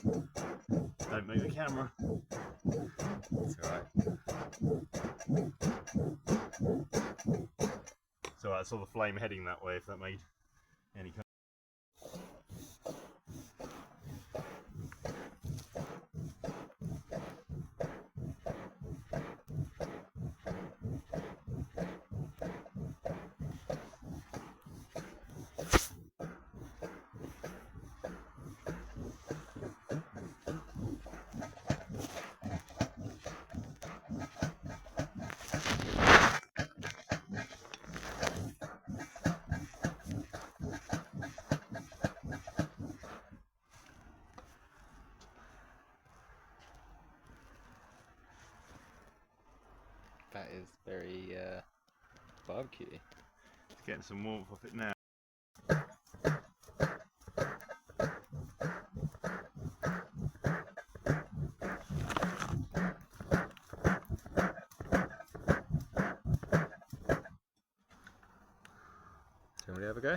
Don't move the camera. It's alright. So I saw the flame heading that way, if that made any kind. That is very barbecue. It's getting some warmth off it now. Shall we have a go?